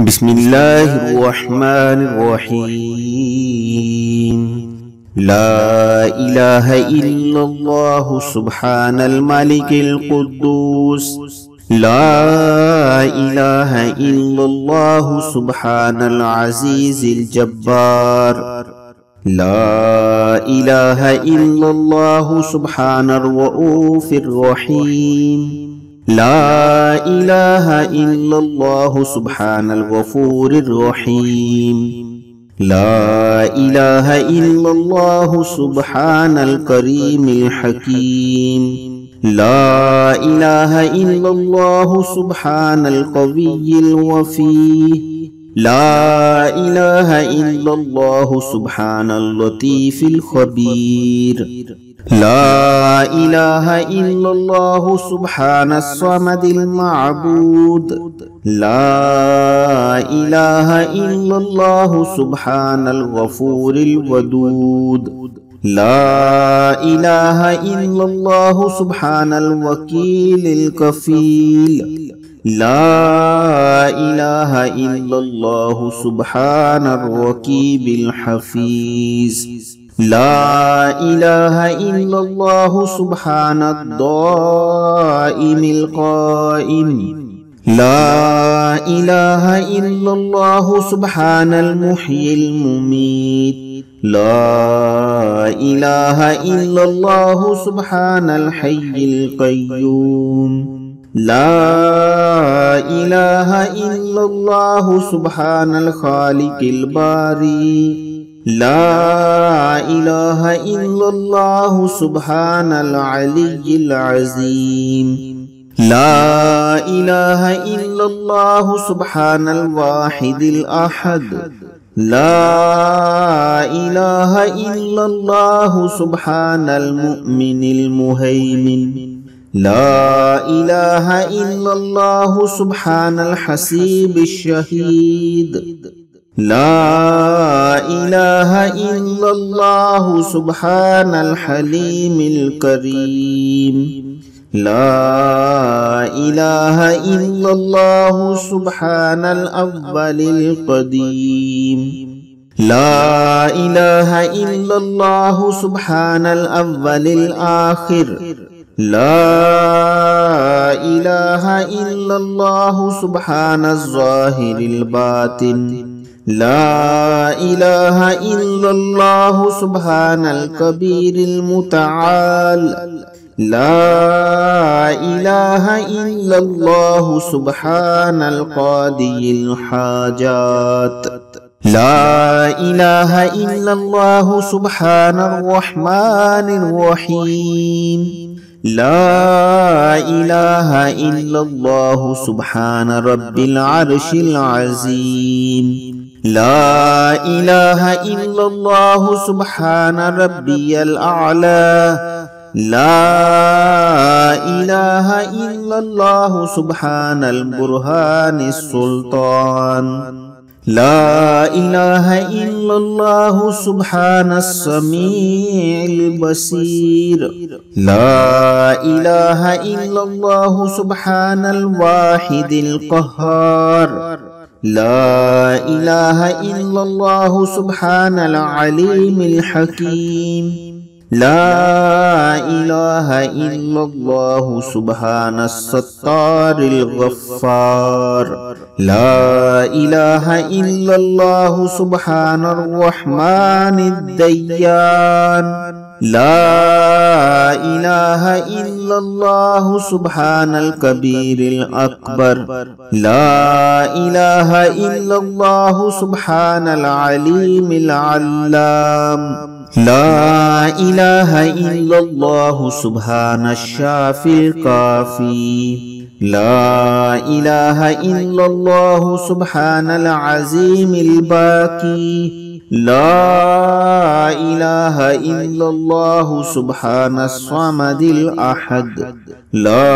बिस्मिल्लाहिर्रहमानिर्रहीम। ला इलाहा इल्लल्लाहु सुब्हानल मलिकिल कुद्दूस। ला इलाहा इल्लल्लाहु सुब्हानल अज़ीज़िल जब्बार। ला इलाहा इल्लल्लाहु सुब्हानर रऊफ़िर रहीम। ला इलाहा इल्लल्लाहु सुब्हानल गफूरिर रहीम। ला इलाहा इल्लल्लाहु सुब्हानल करीमिल हकीम। ला इलाहा इल्लल्लाहु सुब्हानल कविय्यिल वफ़ीह। ला इलाहा इल्लल्लाहु सुब्हानल लतीफ़िल खबीर। ला इलाहा इल्लल्लाहु सुब्हानस समदिल मअबूद। ला इलाहा इल्लल्लाहु सुब्हानल गफूरिल वदूद। ला इलाहा इल्लल्लाहु सुब्हानल वकीलिल कफील। ला इलाहा इल्लल्लाहु सुब्हानर रकीबिल हफीज। ला इलाहा इल्लल्लाहु सुब्हानद दाइमिल काइम। ला इलाहा इल्लल्लाहु सुब्हानल मुह्यिल मुमीत। ला इलाहा इल्लल्लाहु सुब्हानल हय्यिल क़य्यूम। ला इलाहा इल्लल्लाहु सुब्हानल खालिकिल बारी। ला इलाहा इल्लल्लाहु सुब्हानल अलिय्यिल अज़ीम। ला इलाहा इल्लल्लाहु सुब्हानल वाहिदिल अहद। ला इलाहा इल्लल्लाहु सुब्हानल मुअ्मिनिल मुहैमिन। ला इलाहा इल्लल्लाहु सुब्हानल हसीबिश शहीद। ला इलाहा इल्लल्लाहु सुब्हानल हलीमिल करीम। ला इलाहा इल्लल्लाहु सुब्हानल अव्वलिल क़दीम। ला इलाहा इल्लल्लाहु सुब्हानल अव्वलिल आखिर। ला इलाहा इल्लल्लाहु सुब्हानज़ ज़ाहिरिल बातिन। ला इलाहा इल्लल्लाहु सुब्हानल कबीरिल मुतआल। ला इलाहा इल्लल्लाहु सुब्हानल क़ादियिल हाजात। ला इलाहा इल्लल्लाहु सुब्हानर रहमानिर रहीम। ला इलाहा इल्लल्लाहु सुब्हान रब्बिल अर्शिल अज़ीम। ला इलाहा इल्लल्लाहु सुब्हान रब्बियल अअला। ला इलाहा इल्लल्लाहु सुब्हानल बुरहानिस सुल्तान। ला इलाहा इल्लल्लाहु सुब्हानस समीइल बसीर। ला इलाहा इल्लल्लाहु सुब्हानल वाहिदिल क़ह्हार। ला इलाहा इल्लल्लाहु सुब्हानल अलीमिल हकीम। ला इलाहा इल्लल्लाहु सुब्हानस सत्तारिल गफ़्फ़ार। ला इलाहा इल्लल्लाहु सुब्हानर रहमानिद दय्यान। ला इलाहा इल्लल्लाहु सुब्हानल कबीरिल अकबर। ला इलाहा इल्लल्लाहु सुब्हानल अलीमिल अल्लाम। ला इलाहा इल्लल्लाहु सुब्हानश शाफ़िल काफ़ी। ला इलाहा इल्लल्लाहु सुब्हानल अज़ीमिल बाक़ी। ला इलाहा इल्लल्लाहु सुब्हानस समदिल अहद। ला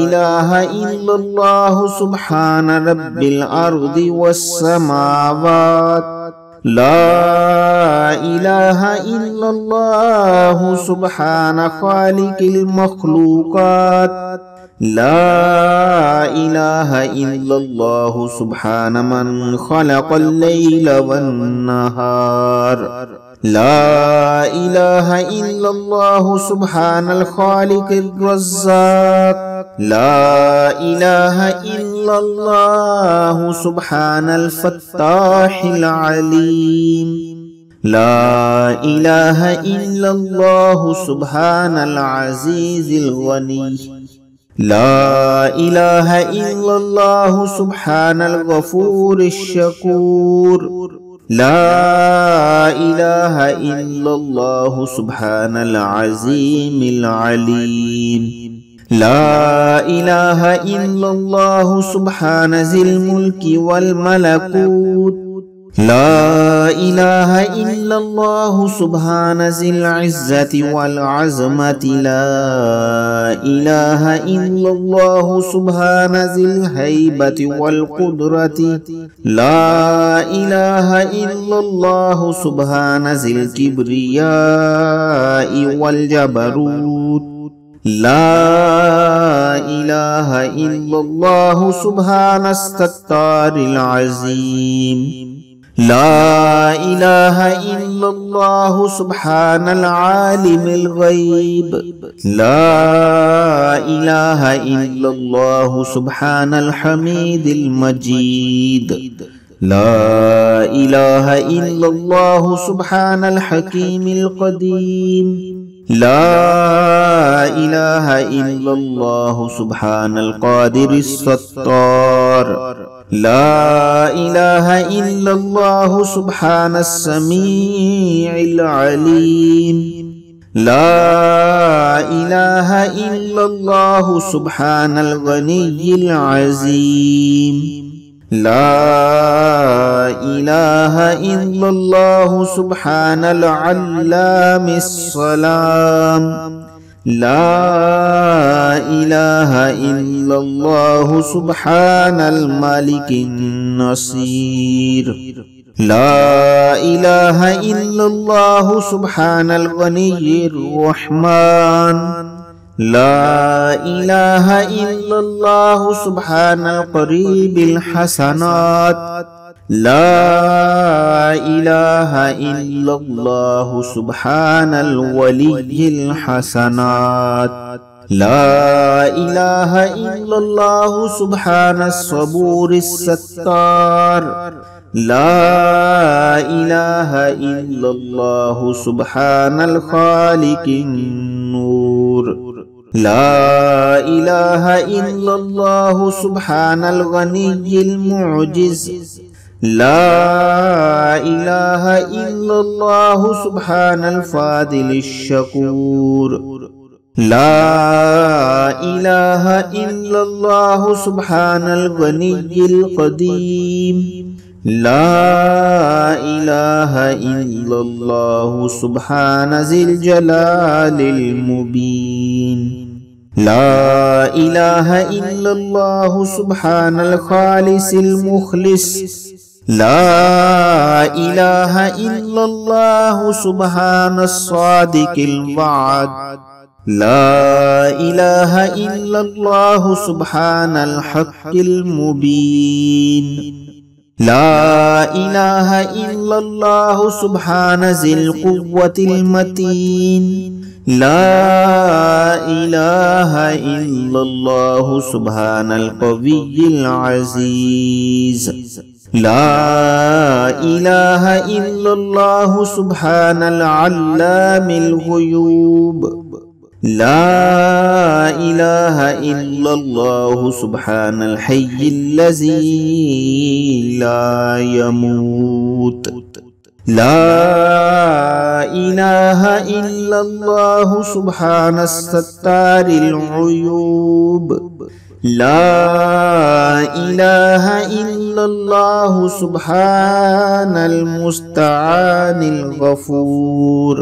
इलाहा इल्लल्लाहु सुब्हान रब्बिल अर्दि वस समावात। ला इलाहा इल्लल्लाहु सुब्हान खालिकिल मखलूकात। لا إله إلا الله سبحان من خلق الليل والنهار. لا إله إلا الله سبحان الخالق الرزاق. لا إله إلا الله سبحان الفتاح العليم. لا إله إلا الله سبحان العزيز الغني. لا إله إلا الله سبحان الغفور الشكور. لا إله إلا الله سبحان العظيم العليم. لا إله إلا الله سبحان ذي الملك والملكوت. لا إله إلا الله سبحان ذي العزة والعظمة. لا إله إلا الله سبحان ذي الهيبة والقدرة. لا إله إلا الله سبحان ذي الكبرياء والجبروت. لا إله إلا الله سبحان الستار العظيم. لا إله إلا الله سبحان العالم الغيب. لا إله إلا الله سبحان الحميد المجيد. لا إله إلا الله سبحان الحكيم القديم. لا إله إلا الله سبحان القادر الستار. لا إله إلا الله سبحان السميع العليم. لا إله إلا الله سبحان الغني العظيم. لا إله إلا الله سبحان العلام السلام. لا إله إلا الله سبحان الملك النصير. لا إله إلا الله سبحان الغني الرحمن. لا إله إلا الله سبحان القريب الحسنات. لا إله إلا الله سبحان الولي الحسنات. لا إله إلا الله سبحان الصبور الستار. لا إله إلا الله سبحان الخالق النور. لا إله إلا الله سبحان الغني المعجز. لا إله إلا الله سبحان الفاضل الشكور. لا إله إلا الله سبحان الغني القديم. لا إله إلا الله سبحان ذي الجلال المبين. لا إله إلا الله سبحان الخالص المخلص. لا إله إلا الله سبحان الصادق الوعد. لا إله إلا الله سبحان الحق المبين. لا إله إلا الله سبحان ذي القوة المتين. لا إله إلا الله سبحان القوي العزيز. لا إله إلا الله سبحان العلام الغيوب. لا إله إلا الله سبحان الحي الذي لا يموت. لا إله إلا الله سبحان الستار العيوب. لا إله إلا الله سبحان المستعان الغفور.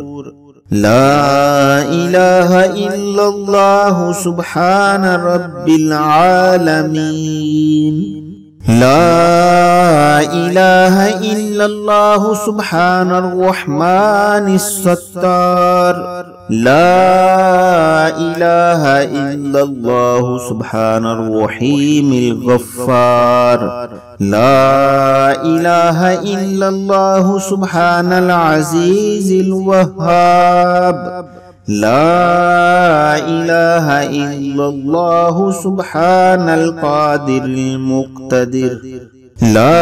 لا إله إلا الله سبحان رب العالمين. لا إله إلا الله سبحان الرحمن الستار. ला इलाहा इल्लल्लाहु सुब्हानर रहीमिल गफ्फार। ला इलाहा इल्लल्लाहु सुब्हानल अज़ीज़िल वह्हाब। ला इलाहा इल्लल्लाहु सुब्हानल कादिरिल मुक़्तदिर। ला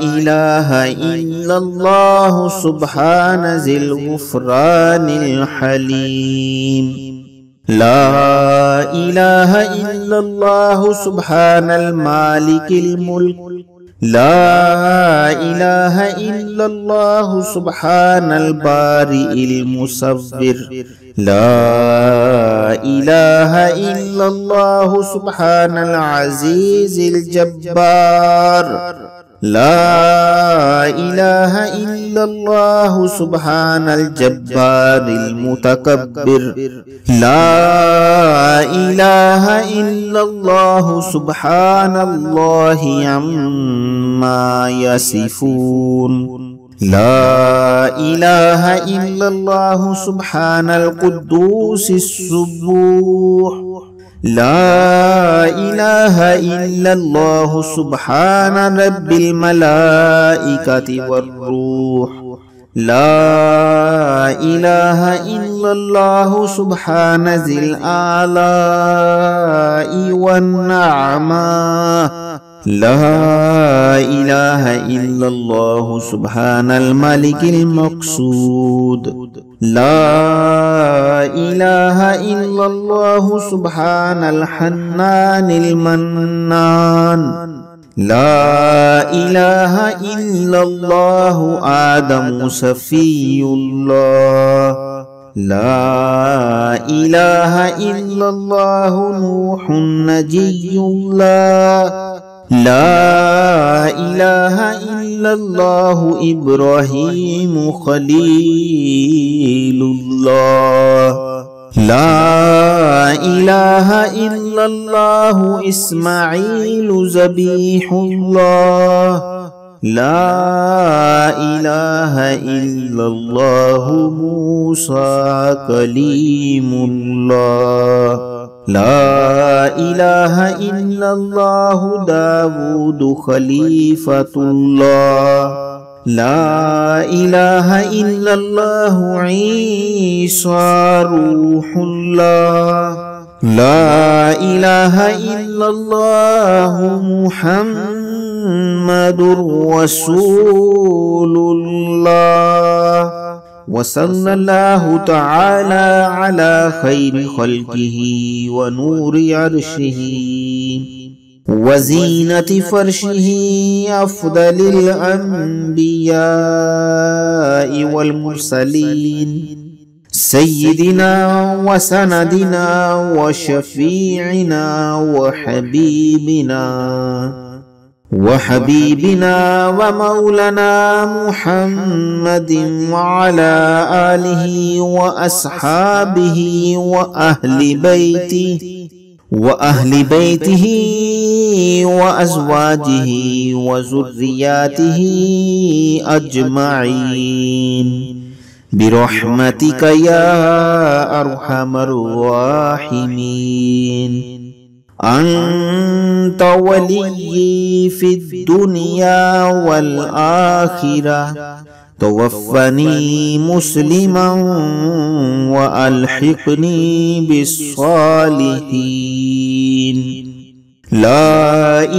इलाहा इल्लल्लाहु सुब्हान ज़िल गुफ़रानिल हलीम। ला इलाहा इल्लल्लाहु सुब्हानल मालिकिल मुल्क। ला इलाहा इल्लल्लाहु सुब्हानल बारिइल मुसव्विर। ला इलाहा इल्लल्लाहु सुब्हानल अज़ीज़िल जब्बार। ला इलाहा इल्लल्लाहु सुब्हानल जब्बारिल मुतकब्बिर। ला इलाहा इल्लल्लाहु सुब्हानल्लाहि अम्मा यसिफून। ला इलाहा इल्लल्लाहु सुब्हानल कुद्दूसिस सुब्बूह। ला इलाहा इल्लल्लाहु सुब्हान रब्बिल मलाइकति वर्रूह। ला इलाहा इल्लल्लाहु सुब्हान ज़िल आलाई वन नअमा। ला इलाहा इल्लल्लाहु सुब्हानल मलिकिल मक़सूद। ला इलाहा इल्लल्लाहु सुब्हानल हन्नानिल मन्नान। ला इलाहा इल्लल्लाहु आदमु सफ़ीयुल्लाह। ला इलाहा इल्लल्लाहु नूहुन नजियुल्लाह। ला इलाहा इल्लल्लाहु इब्राहीमु खलीलुल्लाह। ला इलाहा इल्लल्लाहु इस्माईलु ज़बीहुल्लाह। ला इलाहा इल्लल्लाहु मूसा कलीमुल्लाह। ला इलाहा इल्लल्लाहु दावूद खलीफतुल्लाह। ला इलाहा इल्लल्लाहु ईसा रूहुल्लाह। ला इलाहा इल्लल्लाहु मुहम्मदुर रसूलुल्लाह। वसल्लल्लाहु तआला अला खैरि खल्किही व नूरि अर्शिही वज़ीनति फ़र्शिही अफ़्दलिल अंबियाइ वल मुरसलीन सय्यिदिना व सनदिना व शफ़ीइना व हबीबिना व मौलाना मुहम्मदिन व अला आलिही व अस्हाबिही व अहली बैतिही व अज़वाजिही व ज़ुर्रियातिही अजमईन बिरहमतिक या अरहमर राहिमीन। अंत वलिय्यी फिद दुनिया वल आखिरा तवफ़्फ़नी मुस्लिमन व अल्हिक़नी बिस्सालिहीन। ला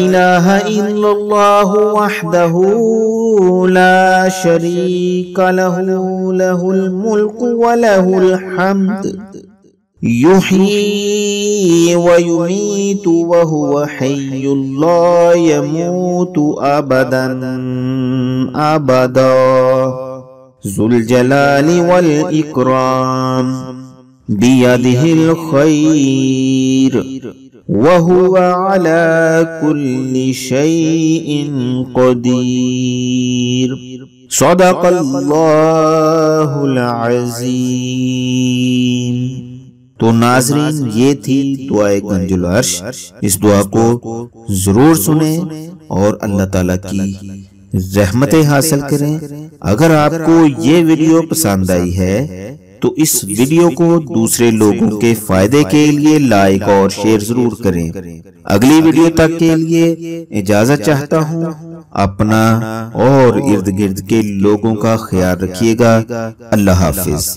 इलाहा इल्लल्लाहु वहदहु ला शरीक लहु लहुल मुल्कु व लहुल हम्द युह्यी व युमीतु व हुवा हय्युल ला यमूतु अबदन अबदा ज़ुल जलाली वल इकराम बियदिहिल खैर व हुवा अला कुल्लि शैइन क़दीर। सदक़ल्लाहुल अज़ीम। तो नाज़रीन, ये थी दुआए कंजुल अर्श। इस दुआ को जरूर सुने और अल्लाह ताला की रहमतें हासिल करें। अगर आपको ये वीडियो पसंद आई है तो इस वीडियो को दूसरे लोगों के फायदे के लिए लाइक और शेयर जरूर करें। अगली वीडियो तक के लिए इजाजत चाहता हूँ। अपना और इर्द गिर्द के लोगों का ख्याल रखिएगा। अल्लाह हाफिज।